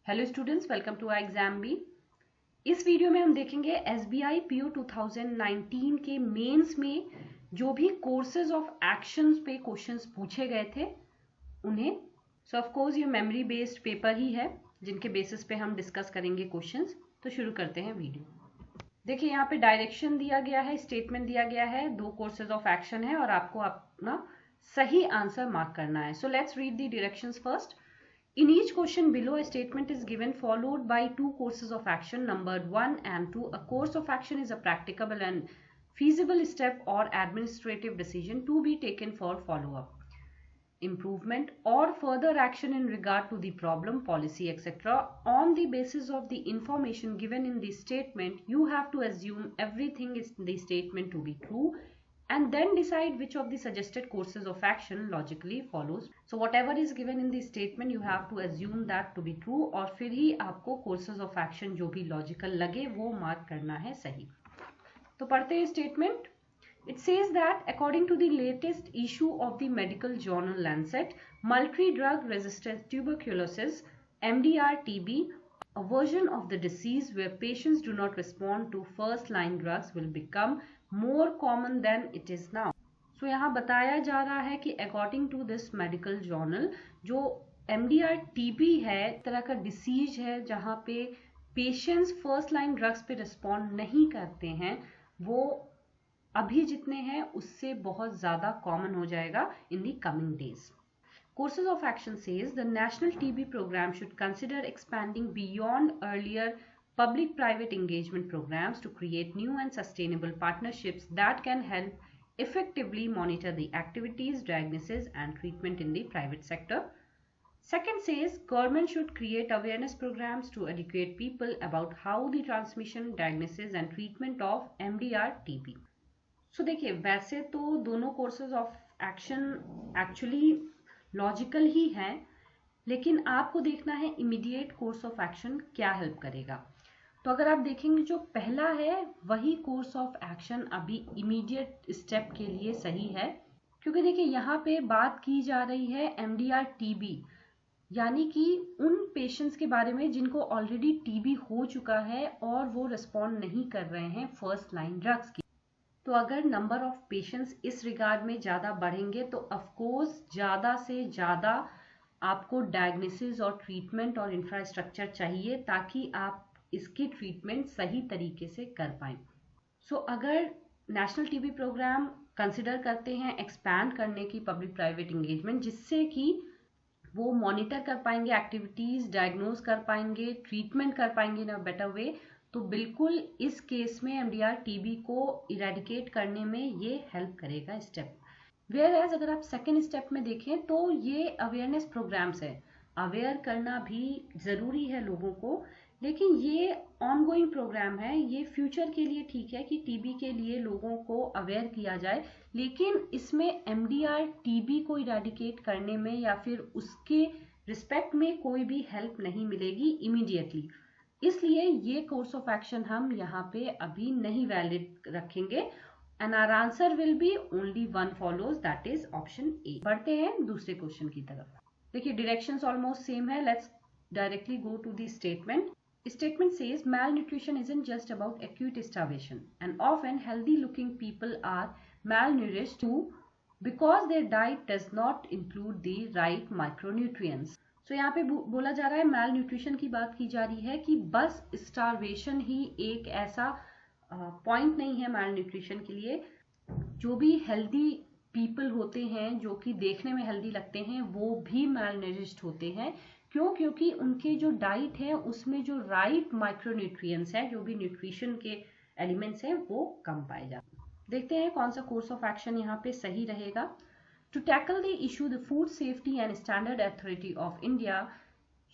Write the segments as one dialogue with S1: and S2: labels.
S1: Hello students, welcome to exam B. इस video में हम देखेंगे SBI PO 2019 के मेंस में जो भी कोर्सेज ऑफ एक्शंस पे क्वेश्चंस पूछे गए थे उन्हें। सो ऑफ कोर्स ये मेमोरी बेस्ड पेपर ही है जिनके बेसिस पे हम डिस्कस करेंगे क्वेश्चंस। तो शुरू करते हैं वीडियो। देखिए यहाँ पे डायरेक्शन दिया गया है, स्टेटमेंट दिया गया है, 2 कोर्सेज ऑफ एक्शन है और आपको अपना सही आंसर मार्क करना है। So let's read the directions first. In each question below, a statement is given followed by 2 courses of action numbered 1 and 2. A course of action is a practicable and feasible step or administrative decision to be taken for follow-up, improvement or further action in regard to the problem, policy, etc. On the basis of the information given in the statement, you have to assume everything in the statement to be true and then decide which of the suggested courses of action logically follows. So whatever is given in the statement you have to assume that to be true और फिर ही आपको courses of action जो भी logical लगे वो mark करना है सही। तो पढ़ते हैं statement. It says that according to the latest issue of the medical journal Lancet, multi-drug resistant tuberculosis (MDR-TB), a version of the disease where patients do not respond to first-line drugs will become more common than it is now. So यहाँ बताया जा रहा है कि according to this medical journal जो MDR-TB है तरह का डिसीज है जहाँ पे पेशेंट्स फर्स्ट लाइन ड्रग्स पे रिस्पॉन्ड नहीं करते हैं, वो अभी जितने हैं उससे बहुत ज़्यादा कॉमन हो जाएगा in the coming days. Courses of action says the National TB program should consider expanding beyond earlier public-private engagement programs to create new and sustainable partnerships that can help effectively monitor the activities, diagnosis and treatment in the private sector. Second says government should create awareness programs to educate people about how the transmission, diagnosis and treatment of MDR-TB. So देखिए वैसे तो दोनों courses of action actually logical ही है, लेकिन आपको देखना है इमीडिएट कोर्स ऑफ एक्शन क्या हेल्प करेगा। तो अगर आप देखेंगे जो पहला है वही कोर्स ऑफ एक्शन अभी इमीडिएट स्टेप के लिए सही है, क्योंकि देखिए यहाँ पे बात की जा रही है MDR-TB यानी कि उन पेशेंट्स के बारे में जिनको ऑलरेडी टीबी हो चुका है और वो रिस्पॉन्ड नहीं कर रहे हैं फर्स्ट लाइन ड्रग्स की। तो अगर नंबर ऑफ पेशेंट्स इस रिगार्ड में ज़्यादा बढ़ेंगे तो ऑफकोर्स ज़्यादा से ज़्यादा आपको डायग्नोसिस और ट्रीटमेंट और इंफ्रास्ट्रक्चर चाहिए ताकि आप इसकी ट्रीटमेंट सही तरीके से कर पाएं। सो अगर नेशनल टीबी प्रोग्राम कंसिडर करते हैं एक्सपैंड करने की पब्लिक प्राइवेट इंगेजमेंट, जिससे कि वो मॉनिटर कर पाएंगे एक्टिविटीज़, डायग्नोज कर पाएंगे, ट्रीटमेंट कर पाएंगे इन अ बेटर वे, तो बिल्कुल इस केस में MDR-TB को इरेडिकेट करने में ये हेल्प करेगा स्टेप। वेयर एज अगर आप सेकेंड स्टेप में देखें तो ये अवेयरनेस प्रोग्राम्स है, अवेयर करना भी ज़रूरी है लोगों को, लेकिन ये ऑनगोइंग प्रोग्राम है, ये फ्यूचर के लिए ठीक है कि टीबी के लिए लोगों को अवेयर किया जाए, लेकिन इसमें MDR-TB को इरेडिकेट करने में या फिर उसके रिस्पेक्ट में कोई भी हेल्प नहीं मिलेगी इमीडिएटली। इसलिए ये कोर्स ऑफ एक्शन हम यहाँ पे अभी नहीं वैलिड रखेंगे and our answer will be only one follows, that is option A. बढ़ते हैं दूसरे क्वेश्चन की तरफ। देखिए डायरेक्शंस ऑलमोस्ट सेम है, let's directly go to the statement. Statement says malnutrition isn't just about acute starvation and often healthy looking people are malnourished too because their diet does not include the right micronutrients. So यहाँ पे बोला जा रहा है, मैल nutrition की बात की जा रही है कि बस स्टारवेशन ही एक ऐसा पॉइंट नहीं है मैल न्यूट्रिशन के लिए। जो भी हेल्दी पीपल होते हैं जो कि देखने में हेल्दी लगते हैं वो भी मैलनरिश्ड होते हैं। क्यों? क्योंकि उनके जो डाइट है उसमें जो राइट माइक्रोन्यूट्रिएंट्स हैं, जो भी न्यूट्रिशन के एलिमेंट्स हैं, वो कम पाए जाते हैं। देखते हैं कौन सा कोर्स ऑफ एक्शन यहाँ पे सही रहेगा। To tackle the issue, the Food Safety and Standard Authority of India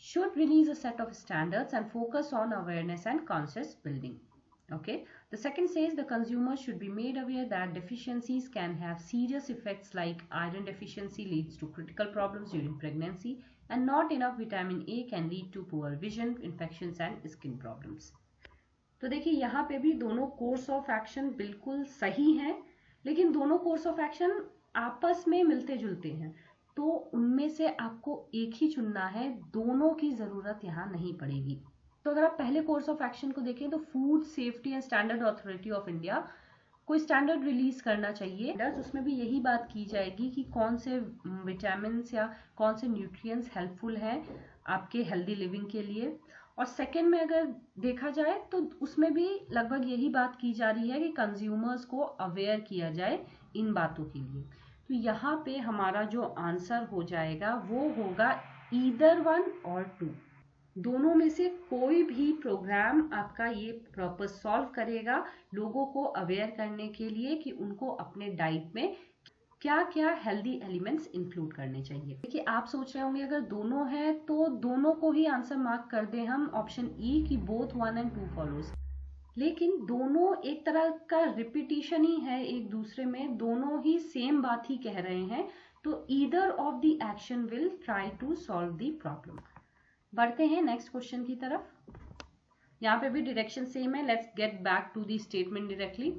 S1: should release a set of standards and focus on awareness and conscious building. Okay. The second says the consumers should be made aware that deficiencies can have serious effects like iron deficiency leads to critical problems during pregnancy and not enough vitamin A can lead to poor vision, infections and skin problems. तो देखिए यहाँ पे भी दोनों course of action बिल्कुल सही हैं, लेकिन दोनों कोर्स ऑफ एक्शन आपस में मिलते जुलते हैं। तो उनमें से आपको एक ही चुनना है, दोनों की जरूरत यहाँ नहीं पड़ेगी। तो अगर आप पहले कोर्स ऑफ एक्शन को देखें तो food safety and standard authority of India कोई स्टैंडर्ड रिलीज करना चाहिए। उसमें भी यही बात की जाएगी कि कौन से विटामिन या कौन से न्यूट्रिएंट्स हेल्पफुल हैं आपके हेल्दी लिविंग के लिए। और सेकेंड में अगर देखा जाए तो उसमें भी लगभग यही बात की जा रही है कि कंज्यूमर्स को अवेयर किया जाए इन बातों के लिए। तो यहाँ पे हमारा जो आंसर हो जाएगा वो होगा ईदर 1 और 2। दोनों में से कोई भी प्रोग्राम आपका ये पर्पस सॉल्व करेगा, लोगों को अवेयर करने के लिए कि उनको अपने डाइट में क्या क्या हेल्दी एलिमेंट्स इंक्लूड करने चाहिए। देखिए आप सोच रहे होंगे अगर दोनों हैं तो दोनों को ही आंसर मार्क कर दें हम ऑप्शन ई कि बोथ 1 and 2 फॉलोज, लेकिन दोनों एक तरह का रिपीटिशन ही है एक दूसरे में, दोनों ही सेम बात ही कह रहे हैं। तो either of the action will try to solve the problem. बढ़ते हैं नेक्स्ट क्वेश्चन की तरफ। यहाँ पे भी डायरेक्शन सेम है। Let's get back to the statement directly.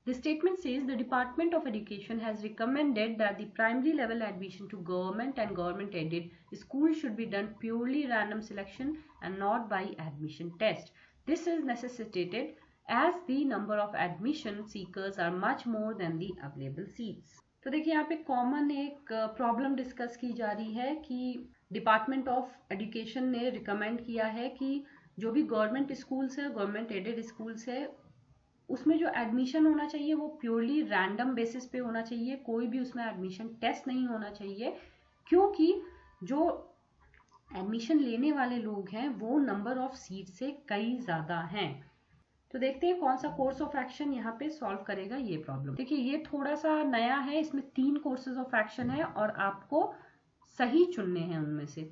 S1: The statement says the Department of Education has recommended that the primary level admission to government and government aided schools should be done purely random selection and not by admission test. This is necessitated as the number of admission seekers are much more than the available seats. तो देखिए यहाँ पे common एक problem discuss की जा रही है कि डिपार्टमेंट ऑफ एजुकेशन ने रिकमेंड किया है कि जो भी गवर्नमेंट स्कूल्स है, गवर्नमेंट एडेड स्कूल्स है, उसमें जो एडमिशन होना चाहिए वो प्योरली रैंडम बेसिस पे होना चाहिए, कोई भी उसमें एडमिशन टेस्ट नहीं होना चाहिए, क्योंकि जो एडमिशन लेने वाले लोग हैं वो नंबर ऑफ सीट से कई ज्यादा हैं। तो देखते हैं कौन सा कोर्स ऑफ एक्शन यहाँ पे सॉल्व करेगा ये प्रॉब्लम। देखिए ये थोड़ा सा नया है, इसमें 3 कोर्सेज ऑफ एक्शन है और आपको सही चुनने हैं उनमें से।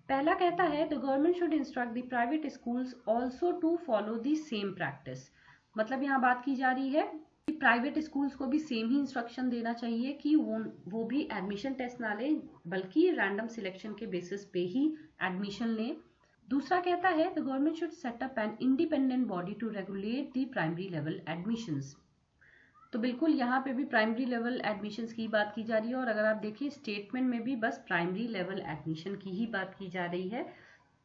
S1: पहला कहता है the government should instruct the private schools also to follow the same practice. मतलब यहाँ बात की जा रही है कि प्राइवेट स्कूल्स को भी सेम ही इंस्ट्रक्शन देना चाहिए कि वो भी एडमिशन टेस्ट ना लें बल्कि रैंडम सिलेक्शन के बेसिस पे ही एडमिशन लें। दूसरा कहता है the government should set up an independent body to regulate the primary level admissions. तो बिल्कुल यहाँ पे भी प्राइमरी लेवल एडमिशंस की बात की जा रही है और अगर आप देखिए स्टेटमेंट में भी बस प्राइमरी लेवल एडमिशन की ही बात की जा रही है।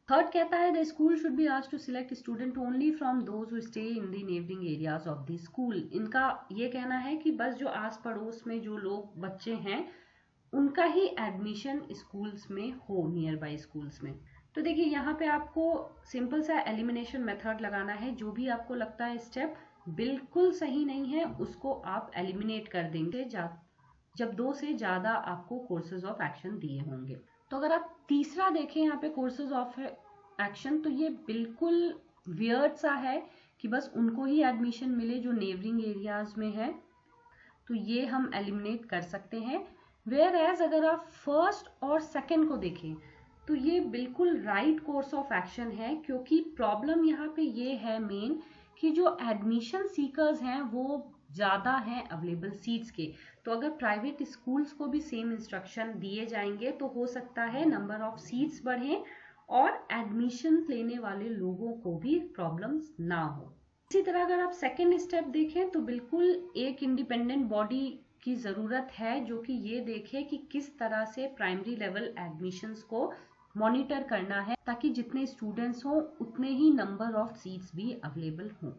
S1: थर्ड कहता है the school should be asked to select student only from those who stay in the neighbouring areas of the school. इनका ये कहना है कि बस जो आस पड़ोस में जो लोग बच्चे हैं उनका ही एडमिशन स्कूल्स में हो, नियर बाई स्कूल्स में। तो देखिए यहाँ पे आपको सिंपल सा एलिमिनेशन मेथड लगाना है। जो भी आपको लगता है स्टेप बिल्कुल सही नहीं है उसको आप एलिमिनेट कर देंगे जब 2 से ज्यादा आपको कोर्सेज ऑफ एक्शन दिए होंगे। तो अगर आप तीसरा देखें यहाँ पे कोर्सेज ऑफ एक्शन, तो ये बिल्कुल वियर्ड सा है कि बस उनको ही एडमिशन मिले जो नेबरिंग एरियाज में है, तो ये हम एलिमिनेट कर सकते हैं। वेयर एज अगर आप फर्स्ट और सेकंड को देखें तो ये बिल्कुल राइट कोर्स ऑफ एक्शन है, क्योंकि प्रॉब्लम यहाँ पे ये है मेन कि जो एडमिशन सीकर्स हैं वो ज्यादा हैं अवेलेबल सीट्स के। तो अगर प्राइवेट स्कूल्स को भी सेम इंस्ट्रक्शन दिए जाएंगे तो हो सकता है नंबर ऑफ सीट्स बढ़े और एडमिशन लेने वाले लोगों को भी प्रॉब्लम्स ना हो। इसी तरह अगर आप सेकेंड स्टेप देखें तो बिल्कुल एक इंडिपेंडेंट बॉडी की जरूरत है जो कि ये देखे कि किस तरह से प्राइमरी लेवल एडमिशंस को मॉनिटर करना है ताकि जितने स्टूडेंट्स हो उतने ही नंबर ऑफ सीट्स भी अवेलेबल हों।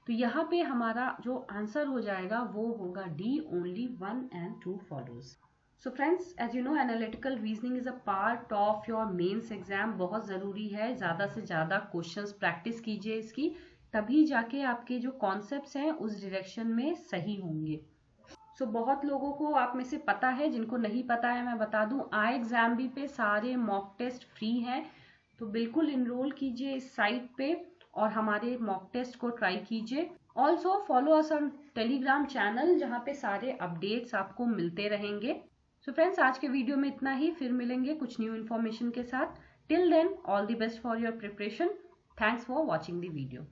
S1: तो यहाँ पे हमारा जो आंसर हो जाएगा वो होगा D, only 1 and 2 follows। So friends, as you know analytical reasoning is a part of your mains exam. बहुत जरूरी है, ज्यादा से ज्यादा क्वेश्चंस प्रैक्टिस कीजिए इसकी, तभी जाके आपके जो कॉन्सेप्ट्स हैं उस डायरेक्शन में सही होंगे। सो बहुत लोगों को आप में से पता है, जिनको नहीं पता है मैं बता दूं, iExamBee पे सारे मॉक टेस्ट फ्री हैं, तो बिल्कुल इनरोल कीजिए इस साइट पे और हमारे मॉक टेस्ट को ट्राई कीजिए। Also follow us on Telegram channel जहाँ पे सारे अपडेट्स आपको मिलते रहेंगे। सो फ्रेंड्स, आज के वीडियो में इतना ही, फिर मिलेंगे कुछ न्यू इन्फॉर्मेशन के साथ। Till then, all the best for your preparation. Thanks for watching the video.